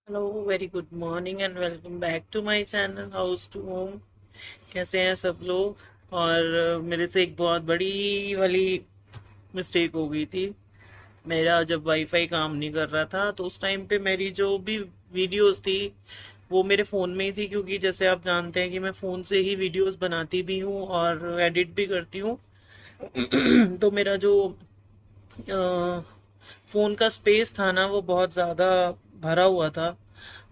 Hello, very good morning and welcome back to my channel house to home. कैसे हैं सब लोग? और मेरे से एक बहुत बड़ी वाली मिस्टेक हो गई थी। मेरा जब वाईफाई काम नहीं कर रहा था तो उस टाइम पे मेरी जो भी वीडियोस थी वो मेरे फ़ोन में ही थी, क्योंकि जैसे आप जानते हैं कि मैं फ़ोन से ही वीडियोस बनाती भी हूँ और एडिट भी करती हूँ। तो मेरा जो फ़ोन का स्पेस था ना वो बहुत ज़्यादा भरा हुआ था।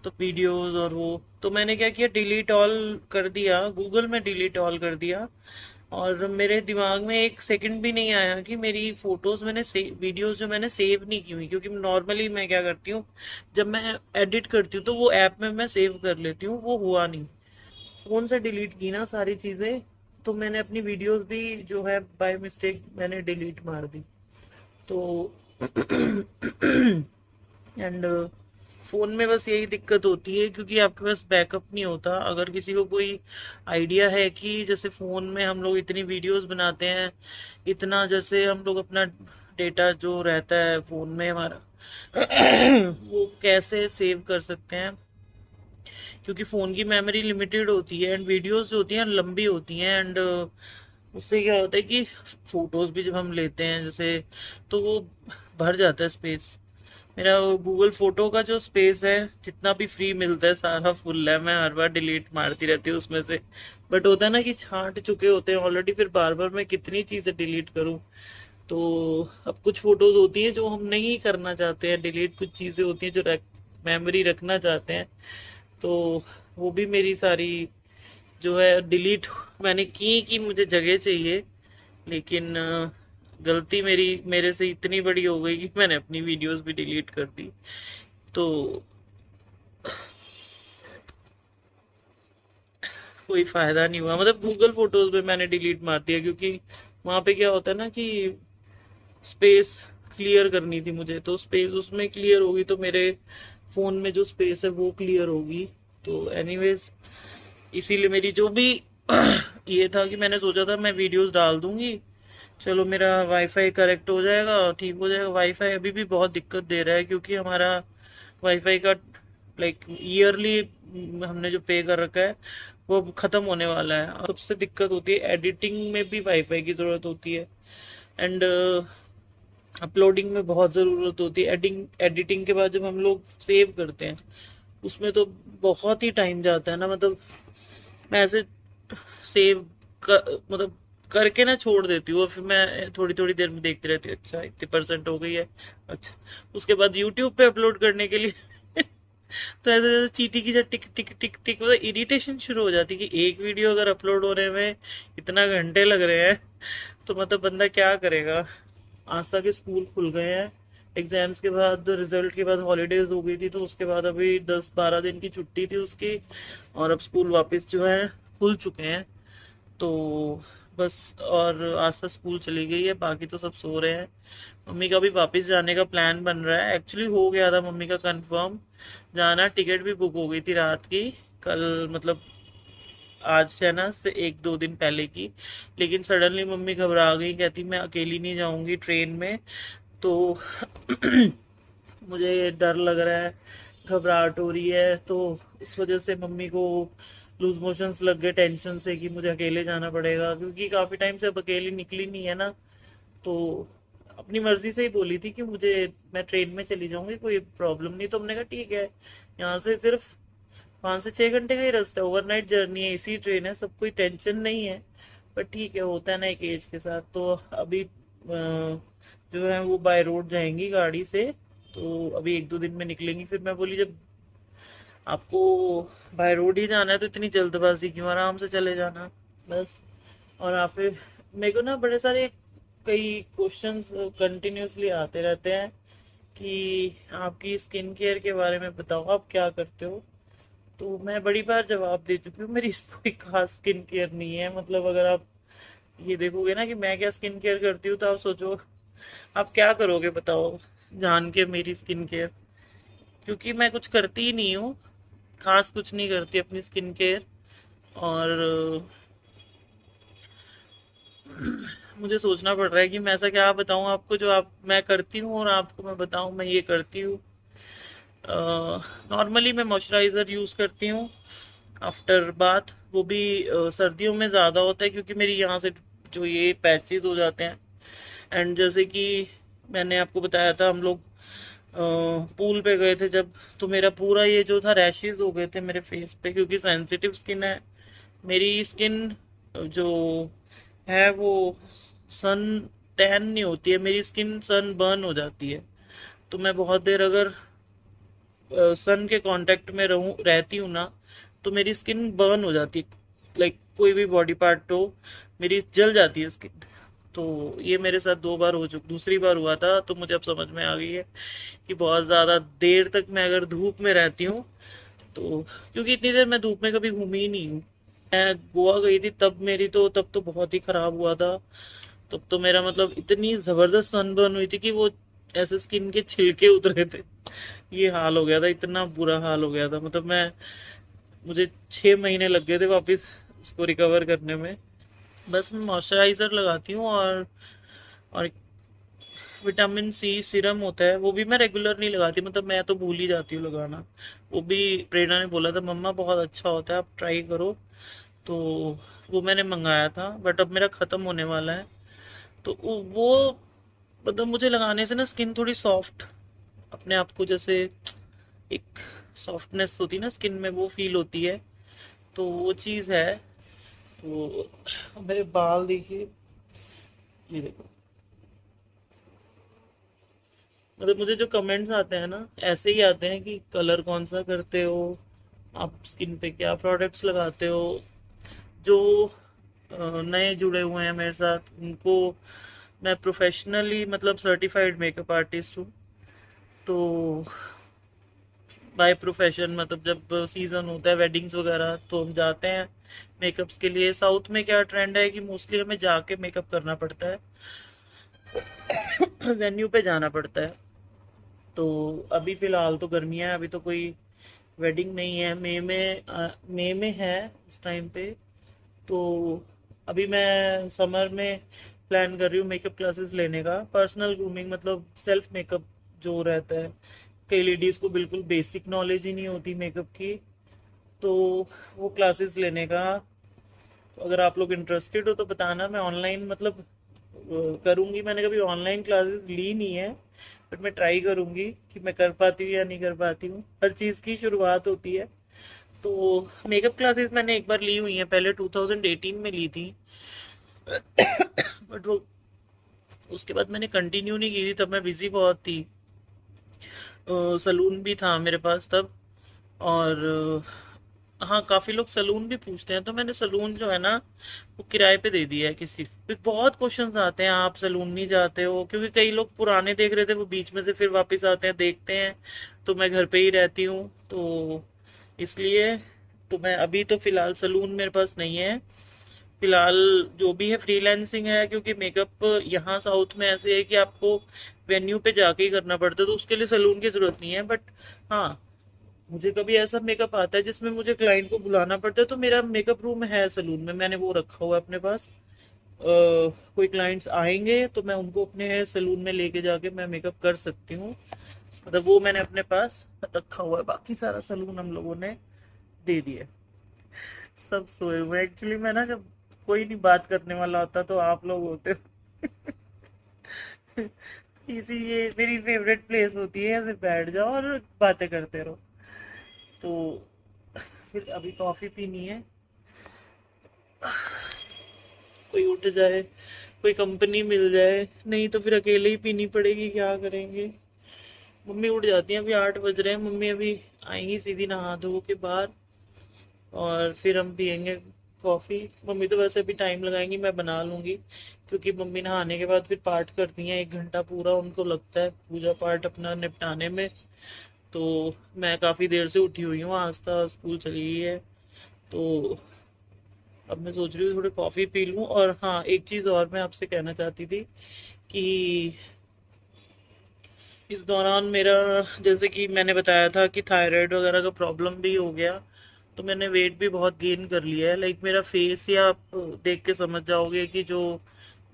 तो वीडियोस और वो, तो मैंने क्या किया, डिलीट ऑल कर दिया, गूगल में डिलीट ऑल कर दिया। और मेरे दिमाग में एक सेकंड भी नहीं आया कि मेरी फोटोज मैंने वीडियोस जो मैंने सेव नहीं की हुई, क्योंकि नॉर्मली मैं क्या करती हूँ, जब मैं एडिट करती हूँ तो वो ऐप में मैं सेव कर लेती हूँ, वो हुआ नहीं। फोन से डिलीट की ना सारी चीजें, तो मैंने अपनी वीडियोस भी जो है बाय मिस्टेक मैंने डिलीट मार दी। तो एंड फ़ोन में बस यही दिक्कत होती है, क्योंकि आपके पास बैकअप नहीं होता। अगर किसी को कोई आइडिया है कि जैसे फ़ोन में हम लोग इतनी वीडियोस बनाते हैं, इतना जैसे हम लोग अपना डेटा जो रहता है फ़ोन में हमारा वो कैसे सेव कर सकते हैं, क्योंकि फ़ोन की मेमोरी लिमिटेड होती है एंड वीडियोस जो होती हैं लंबी होती हैं। एंड उससे क्या होता है कि फ़ोटोज़ भी जब हम लेते हैं जैसे, तो वो भर जाता है स्पेस। मेरा गूगल फोटो का जो स्पेस है, जितना भी फ्री मिलता है सारा फुल है। मैं हर बार डिलीट मारती रहती हूँ उसमें से। बट होता है ना कि छांट चुके होते हैं ऑलरेडी, फिर बार बार मैं कितनी चीजें डिलीट करूँ। तो अब कुछ फोटोज होती हैं जो हम नहीं करना चाहते हैं डिलीट, कुछ चीजें होती हैं जो मेमोरी रखना चाहते हैं। तो वो भी मेरी सारी जो है डिलीट मैंने की मुझे जगह चाहिए। लेकिन गलती मेरे से इतनी बड़ी हो गई कि मैंने अपनी वीडियोस भी डिलीट कर दी। तो कोई फायदा नहीं हुआ, मतलब गूगल फोटोज में मैंने डिलीट मार दिया, क्योंकि वहां पे क्या होता है ना कि स्पेस क्लियर करनी थी मुझे, तो स्पेस उसमें क्लियर होगी तो मेरे फोन में जो स्पेस है वो क्लियर होगी। तो एनीवेज, इसीलिए मेरी जो भी ये था कि मैंने सोचा था मैं वीडियोस डाल दूंगी, चलो मेरा वाईफाई करेक्ट हो जाएगा, ठीक हो जाएगा। वाईफाई अभी भी बहुत दिक्कत दे रहा है, क्योंकि हमारा वाईफाई का लाइक ईयरली हमने जो पे कर रखा है वो अब खत्म होने वाला है। और सबसे दिक्कत होती है एडिटिंग में भी वाईफाई की ज़रूरत होती है। एंड अपलोडिंग में बहुत ज़रूरत होती है। एडिटिंग के बाद जब हम लोग सेव करते हैं उसमें तो बहुत ही टाइम जाता है ना। मतलब मैं ऐसे सेव मतलब करके ना छोड़ देती हूँ, और फिर मैं थोड़ी थोड़ी देर में देखती रहती हूँ, अच्छा इतने परसेंट हो गई है, अच्छा। उसके बाद यूट्यूब पे अपलोड करने के लिए तो ऐसे जैसे चीटी की जब टिक टिक टिक टिक मतलब इरिटेशन शुरू हो जाती है कि एक वीडियो अगर अपलोड होने में इतना घंटे लग रहे हैं, तो मतलब बंदा क्या करेगा। आज तक स्कूल खुल गए हैं, एग्जाम्स के बाद रिजल्ट के बाद हॉलीडेज हो गई थी, तो उसके बाद अभी 10-12 दिन की छुट्टी थी उसकी, और अब स्कूल वापस जो है खुल चुके हैं। तो बस, और आज से स्कूल चली गई है, बाकी तो सब सो रहे हैं। मम्मी का भी वापस जाने का प्लान बन रहा है, एक्चुअली हो गया था मम्मी का कंफर्म जाना, टिकट भी बुक हो गई थी रात की, कल मतलब आज से ना से 1-2 दिन पहले की। लेकिन सडनली मम्मी घबरा गई, कहती मैं अकेली नहीं जाऊंगी ट्रेन में। तो मुझे डर लग रहा है, घबराहट हो रही है, तो उस वजह से मम्मी को लूज मोशंस लग गए टेंशन से कि मुझे अकेले जाना पड़ेगा, क्योंकि काफ़ी टाइम से अब अकेली निकली नहीं है ना। तो अपनी मर्जी से ही बोली थी कि मुझे, मैं ट्रेन में चली जाऊंगी, कोई प्रॉब्लम नहीं। तो हमने कहा ठीक है, यहाँ से सिर्फ 5 से 6 घंटे का ही रास्ता है, ओवरनाइट जर्नी है, इसी ट्रेन है, सब कोई टेंशन नहीं है। पर ठीक है, होता है ना एक एज के साथ। तो अभी जो है वो बाय रोड जाएंगी गाड़ी से, तो अभी 1-2 दिन में निकलेंगी। फिर मैं बोली जब आपको बाय रोड ही जाना है तो इतनी जल्दबाजी क्यों, आराम से चले जाना बस। और आप फिर, मेरे को ना बड़े सारे कई क्वेश्चंस कंटिन्यूसली आते रहते हैं कि आपकी स्किन केयर के बारे में बताओ, आप क्या करते हो। तो मैं बड़ी बार जवाब दे चुकी हूँ, मेरी कोई खास स्किन केयर नहीं है। मतलब अगर आप ये देखोगे ना कि मैं क्या स्किन केयर करती हूँ, तो आप सोचो आप क्या करोगे बताओ जान के मेरी स्किन केयर। क्योंकि मैं कुछ करती ही नहीं हूँ, खास कुछ नहीं करती अपनी स्किन केयर। और मुझे सोचना पड़ रहा है कि मैं ऐसा क्या बताऊँ आपको जो आप मैं करती हूँ और आपको मैं बताऊँ मैं ये करती हूँ। नॉर्मली मैं मॉइस्चराइज़र यूज़ करती हूँ आफ्टर बाथ, वो भी सर्दियों में ज़्यादा होता है क्योंकि मेरी यहाँ से जो ये पैचेस हो जाते हैं। एंड जैसे कि मैंने आपको बताया था, हम लोग पूल पे गए थे जब, तो मेरा पूरा ये जो था रैशेस हो गए थे मेरे फेस पे, क्योंकि सेंसिटिव स्किन है मेरी स्किन। जो है वो सन टैन नहीं होती है मेरी स्किन, सन बर्न हो जाती है। तो मैं बहुत देर अगर सन के कांटेक्ट में रहती हूँ ना, तो मेरी स्किन बर्न हो जाती है, लाइक कोई भी बॉडी पार्ट हो मेरी जल जाती है स्किन। तो ये मेरे साथ 2 बार हो चुका, दूसरी बार हुआ था तो मुझे अब समझ में आ गई है कि बहुत ज़्यादा देर तक मैं अगर धूप में रहती हूँ तो, क्योंकि इतनी देर मैं धूप में कभी घूमी ही नहीं हूँ। मैं गोवा गई थी तब मेरी तो, तब तो बहुत ही खराब हुआ था। तब तो मेरा मतलब इतनी जबरदस्त सनबर्न हुई थी कि वो ऐसे स्किन के छिलके उतरे थे, ये हाल हो गया था, इतना बुरा हाल हो गया था। मतलब मैं, मुझे 6 महीने लग गए थे वापस इसको रिकवर करने में। बस मैं मॉइस्चराइज़र लगाती हूँ, और विटामिन सी सीरम होता है वो भी मैं रेगुलर नहीं लगाती, मतलब मैं तो भूल ही जाती हूँ लगाना। वो भी प्रेरणा ने बोला था मम्मा बहुत अच्छा होता है, आप ट्राई करो। तो वो मैंने मंगाया था, बट अब मेरा ख़त्म होने वाला है। तो वो मतलब मुझे लगाने से ना स्किन थोड़ी सॉफ्ट, अपने आप को जैसे एक सॉफ्टनेस होती है ना स्किन में, वो फील होती है। तो वो चीज़ है। तो मेरे बाल देखिए, ये देखो, मतलब मुझे जो कमेंट्स आते हैं ना ऐसे ही आते हैं कि कलर कौन सा करते हो आप, स्किन पे क्या प्रोडक्ट्स लगाते हो। जो नए जुड़े हुए हैं मेरे साथ उनको, मैं प्रोफेशनली मतलब सर्टिफाइड मेकअप आर्टिस्ट हूँ। तो बाय प्रोफेशन, मतलब जब सीज़न होता है वेडिंग्स वगैरह तो हम जाते हैं मेकअप्स के लिए। साउथ में क्या ट्रेंड है कि मोस्टली हमें जाके मेकअप करना पड़ता है, वेन्यू पे जाना पड़ता है। तो अभी फ़िलहाल तो गर्मियाँ हैं, अभी तो कोई वेडिंग नहीं है। मई में है उस टाइम पे। तो अभी मैं समर में प्लान कर रही हूँ मेकअप क्लासेस लेने का, पर्सनल ग्रूमिंग मतलब सेल्फ मेकअप जो रहता है। कई लेडीज़ को बिल्कुल बेसिक नॉलेज ही नहीं होती मेकअप की, तो वो क्लासेस लेने का। तो अगर आप लोग इंटरेस्टेड हो तो बताना, मैं ऑनलाइन मतलब करूँगी। मैंने कभी ऑनलाइन क्लासेस ली नहीं है, बट मैं ट्राई करूँगी कि मैं कर पाती हूँ या नहीं कर पाती हूँ। हर चीज़ की शुरुआत होती है। तो मेकअप क्लासेस मैंने एक बार ली हुई हैं, पहले 2018 में ली थी, बट वो उसके बाद मैंने कंटिन्यू नहीं की थी, तब मैं बिज़ी बहुत थी। सलून भी था मेरे पास तब। और हाँ, काफ़ी लोग सलून भी पूछते हैं, तो मैंने सलून जो है ना वो किराए पे दे दिया है किसी, क्योंकि बहुत क्वेश्चंस आते हैं आप सलून नहीं जाते हो, क्योंकि कई लोग पुराने देख रहे थे वो बीच में से फिर वापस आते हैं देखते हैं। तो मैं घर पे ही रहती हूँ तो इसलिए, तो मैं अभी तो फ़िलहाल सलून मेरे पास नहीं है। फ़िलहाल जो भी है फ्रीलांसिंग है, क्योंकि मेकअप यहाँ साउथ में ऐसे है कि आपको वेन्यू पे जाके ही करना पड़ता है, तो उसके लिए सलून की ज़रूरत नहीं है। बट हाँ, मुझे कभी ऐसा मेकअप आता है जिसमें मुझे क्लाइंट को बुलाना पड़ता है, तो मेरा मेकअप रूम है सलून में, मैंने वो रखा हुआ है अपने पास। कोई क्लाइंट्स आएंगे तो मैं उनको अपने सलून में लेके जाके मैं मेकअप कर सकती हूँ, मतलब वो मैंने अपने पास रखा हुआ है। बाकी सारा सलून हम लोगों ने दे दिया है। सब सोए हुए एक्चुअली, मैं ना जब कोई नहीं बात करने वाला होता तो आप लोग होते हो। इसी, ये मेरी फेवरेट प्लेस होती है, ऐसे बैठ जाओ और बातें करते रहो। तो फिर अभी कॉफ़ी पीनी है, कोई उठ जाए, कोई कंपनी मिल जाए, नहीं तो फिर अकेले ही पीनी पड़ेगी, क्या करेंगे। मम्मी उठ जाती हैं, अभी 8 बज रहे हैं, मम्मी अभी आएंगी सीधी नहा धो के बाहर, और फिर हम पियेंगे कॉफ़ी। मम्मी तो वैसे भी टाइम लगाएंगी, मैं बना लूँगी, क्योंकि मम्मी नहाने के बाद फिर पाठ करती हैं 1 घंटा पूरा उनको लगता है पूजा पाठ अपना निपटाने में। तो मैं काफ़ी देर से उठी हुई हूँ, आस्था स्कूल चली गई है। तो अब मैं सोच रही हूँ थोड़ी कॉफ़ी पी लूँ। और हाँ, एक चीज़ और मैं आपसे कहना चाहती थी कि इस दौरान मेरा, जैसे कि मैंने बताया था कि थायराइड वगैरह का प्रॉब्लम भी हो गया, तो मैंने वेट भी बहुत गेन कर लिया है। लाइक मेरा फेस या आप देख के समझ जाओगे कि जो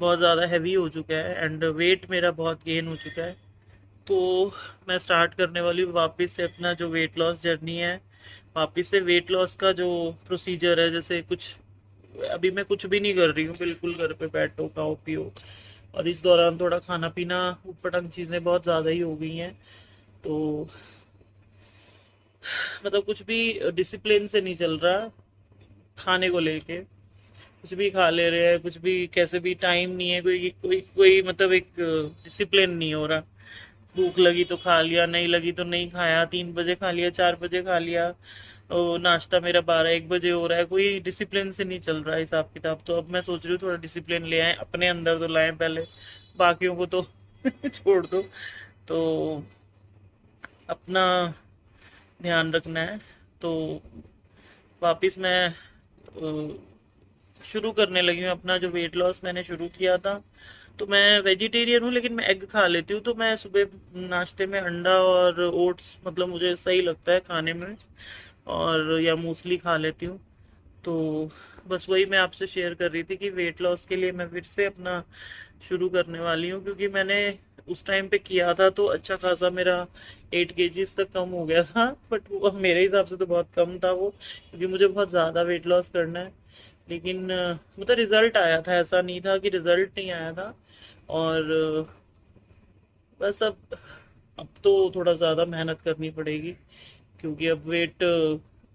बहुत ज़्यादा हैवी हो चुका है, एंड वेट मेरा बहुत गेन हो चुका है। तो मैं स्टार्ट करने वाली हूँ वापस से अपना जो वेट लॉस जर्नी है। वापस से वेट लॉस का जो प्रोसीजर है, जैसे कुछ अभी मैं कुछ भी नहीं कर रही हूँ, बिल्कुल घर पे बैठो खाओ पियो। और इस दौरान थोड़ा खाना पीना ऊटपटांग चीज़ें बहुत ज़्यादा ही हो गई हैं। तो मतलब कुछ भी डिसिप्लिन से नहीं चल रहा खाने को लेके। कुछ भी खा ले रहे हैं, कुछ भी कैसे भी, टाइम नहीं है, कोई कोई कोई मतलब एक डिसिप्लिन नहीं हो रहा। भूख लगी तो खा लिया, नहीं लगी तो नहीं खाया, 3 बजे खा लिया, 4 बजे खा लिया। नाश्ता मेरा 12-1 बजे हो रहा है, कोई डिसिप्लिन से नहीं चल रहा है हिसाब किताब। तो अब मैं सोच रही हूँ थोड़ा डिसिप्लिन ले आए अपने अंदर, तो लाएं पहले, बाकियों को तो छोड़ दो। तो अपना ध्यान रखना है। तो वापस मैं शुरू करने लगी हूँ अपना जो वेट लॉस मैंने शुरू किया था। तो मैं वेजिटेरियन हूँ, लेकिन मैं एग खा लेती हूँ। तो मैं सुबह नाश्ते में अंडा और ओट्स मतलब मुझे सही लगता है खाने में, और या मूसली खा लेती हूँ। तो बस वही मैं आपसे शेयर कर रही थी कि वेट लॉस के लिए मैं फिर से अपना शुरू करने वाली हूँ, क्योंकि मैंने उस टाइम पे किया था तो अच्छा खासा मेरा 8 kgs तक कम हो गया था। बट वो अब मेरे हिसाब से तो बहुत कम था वो, क्योंकि मुझे बहुत ज़्यादा वेट लॉस करना है। लेकिन मतलब रिजल्ट आया था, ऐसा नहीं था कि रिजल्ट नहीं आया था। और बस अब तो थोड़ा ज़्यादा मेहनत करनी पड़ेगी, क्योंकि अब वेट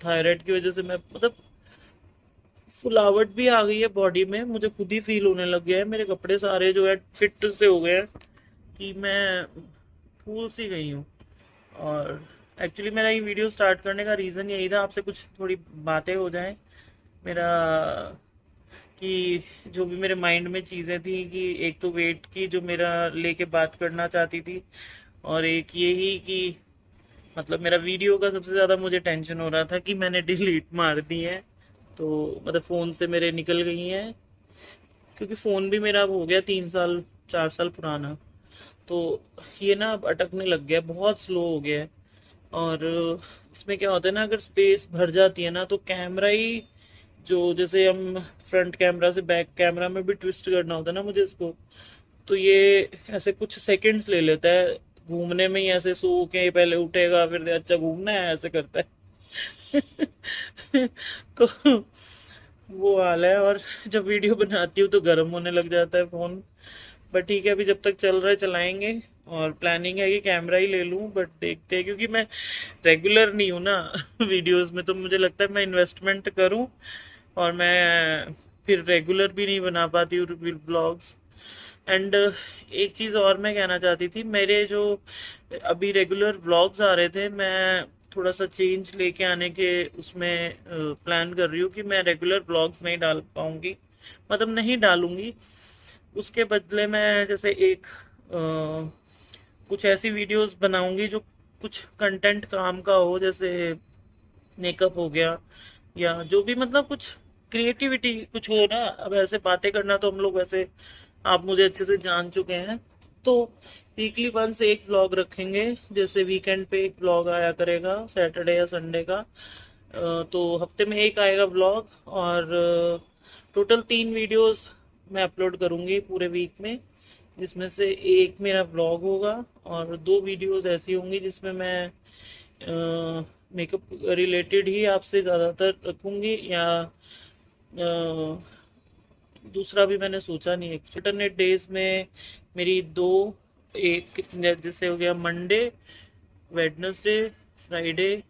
थायराइड की वजह से मैं मतलब फुलावट भी आ गई है बॉडी में, मुझे खुद ही फील होने लग गया है। मेरे कपड़े सारे जो है फिट से हो गए हैं कि मैं फूल सी गई हूँ। और एक्चुअली मेरा ये वीडियो स्टार्ट करने का रीज़न यही था, आपसे कुछ थोड़ी बातें हो जाएं। मेरा कि जो भी मेरे माइंड में चीज़ें थी, कि एक तो वेट की जो मेरा लेके बात करना चाहती थी, और एक यही कि मतलब मेरा वीडियो का सबसे ज़्यादा मुझे टेंशन हो रहा था कि मैंने डिलीट मार दी है। तो मतलब फ़ोन से मेरे निकल गई हैं, क्योंकि फ़ोन भी मेरा अब हो गया 3 साल 4 साल पुराना। तो ये ना अब अटकने लग गया, बहुत स्लो हो गया है। और इसमें क्या होता है ना, अगर स्पेस भर जाती है ना तो कैमरा ही, जो जैसे हम फ्रंट कैमरा से बैक कैमरा में भी ट्विस्ट करना होता है ना मुझे इसको, तो ये ऐसे कुछ सेकंड्स ले लेता है घूमने में ही। ऐसे सो के पहले उठेगा, फिर अच्छा घूमना है, ऐसे करता है। तो वो हाल है। और जब वीडियो बनाती हूँ तो गर्म होने लग जाता है फ़ोन। बट ठीक है, अभी जब तक चल रहा है चलाएंगे। और प्लानिंग है कि कैमरा ही ले लूँ, बट देखते हैं, क्योंकि मैं रेगुलर नहीं हूँ ना वीडियोस में। तो मुझे लगता है मैं इन्वेस्टमेंट करूँ, और मैं फिर रेगुलर भी नहीं बना पाती हूँ ब्लॉग्स। एंड एक चीज़ और मैं कहना चाहती थी, मेरे जो अभी रेगुलर व्लॉग्स आ रहे थे, मैं थोड़ा सा चेंज लेके आने के उसमें प्लान कर रही हूँ कि मैं रेगुलर व्लॉग्स नहीं डाल पाऊँगी, मतलब नहीं डालूँगी। उसके बदले मैं जैसे एक कुछ ऐसी वीडियोस बनाऊँगी जो कुछ कंटेंट काम का हो, जैसे मेकअप हो गया, या जो भी मतलब कुछ क्रिएटिविटी कुछ हो ना। अब ऐसे बातें करना तो हम लोग वैसे, आप मुझे अच्छे से जान चुके हैं। तो वीकली वंस एक व्लॉग रखेंगे, जैसे वीकेंड पे एक व्लॉग आया करेगा सैटरडे या संडे का। तो हफ्ते में एक आएगा व्लॉग। और टोटल 3 वीडियोस मैं अपलोड करूँगी पूरे वीक में, जिसमें से एक मेरा व्लॉग होगा, और 2 वीडियोस ऐसी होंगी जिसमें मैं मेकअप रिलेटेड ही आपसे ज़्यादातर रखूँगी। या दूसरा भी मैंने सोचा नहीं है। अल्टरनेट डेज में मेरी दो, एक जैसे हो गया मंडे, वेडनेसडे, फ्राइडे।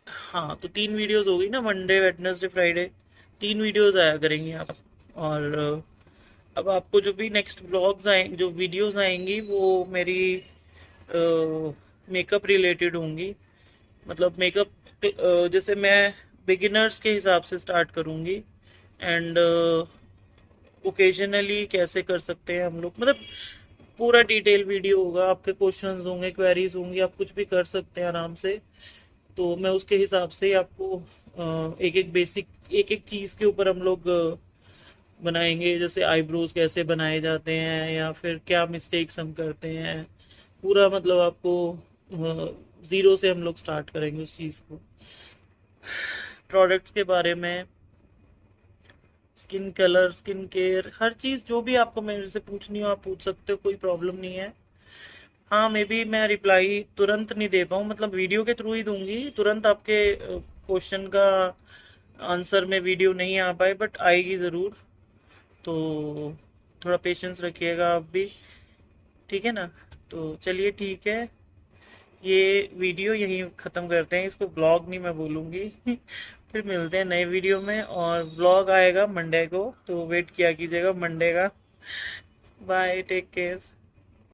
हाँ, तो 3 वीडियोस हो गई ना, मंडे वेडनेसडे फ्राइडे, 3 वीडियोस आया करेंगी आप। और अब आपको जो भी नेक्स्ट व्लॉग्स आए, जो वीडियोस आएंगी, वो मेरी मेकअप रिलेटेड होंगी। मतलब मेकअप जैसे मैं बिगिनर्स के हिसाब से स्टार्ट करूँगी। एंड ओकेजनली कैसे कर सकते हैं हम लोग, मतलब पूरा डिटेल वीडियो होगा, आपके क्वेश्चंस होंगे, क्वेरीज होंगी, आप कुछ भी कर सकते हैं आराम से। तो मैं उसके हिसाब से ही आपको एक एक बेसिक, एक एक चीज़ के ऊपर हम लोग बनाएंगे। जैसे आईब्रोज कैसे बनाए जाते हैं, या फिर क्या मिस्टेक्स हम करते हैं, पूरा मतलब आपको ज़ीरो से हम लोग स्टार्ट करेंगे उस चीज़ को। प्रोडक्ट्स के बारे में, स्किन कलर, स्किन केयर, हर चीज़ जो भी आपको मेरे से पूछनी हो आप पूछ सकते हो, कोई प्रॉब्लम नहीं है। हाँ मे बी मैं रिप्लाई तुरंत नहीं दे पाऊँ, मतलब वीडियो के थ्रू ही दूंगी तुरंत, आपके क्वेश्चन का आंसर में वीडियो नहीं आ पाए बट आएगी ज़रूर। तो थोड़ा पेशेंस रखिएगा आप भी, ठीक है ना। तो चलिए ठीक है, ये वीडियो यहीं ख़त्म करते हैं, इसको ब्लॉग नहीं मैं बोलूँगी। फिर मिलते हैं नए वीडियो में, और ब्लॉग आएगा मंडे को, तो वेट किया कीजिएगा मंडे का। Bye, take care.